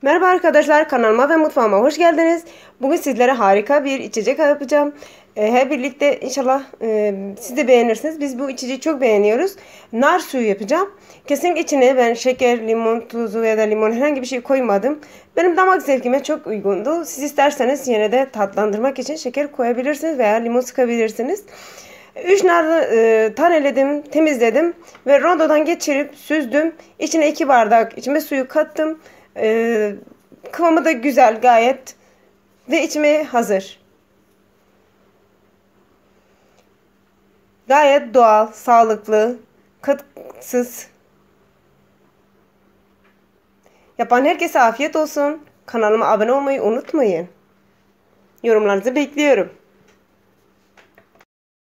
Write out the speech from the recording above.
Merhaba arkadaşlar, kanalıma ve mutfağıma hoş geldiniz. Bugün sizlere harika bir içecek yapacağım. Hep birlikte inşallah siz de beğenirsiniz. Biz bu içeceği çok beğeniyoruz. Nar suyu yapacağım. Kesinlikle içine ben şeker, limon tuzu ya da limon herhangi bir şey koymadım. Benim damak zevkime çok uygundu. Siz isterseniz yine de tatlandırmak için şeker koyabilirsiniz veya limon sıkabilirsiniz. 3 narı taneledim, temizledim ve rondodan geçirip süzdüm. İçine 2 bardak içme suyu kattım. Kıvamı da güzel gayet ve içmeye hazır. Gayet doğal, sağlıklı, katkısız. Yapan herkese afiyet olsun. Kanalıma abone olmayı unutmayın. Yorumlarınızı bekliyorum.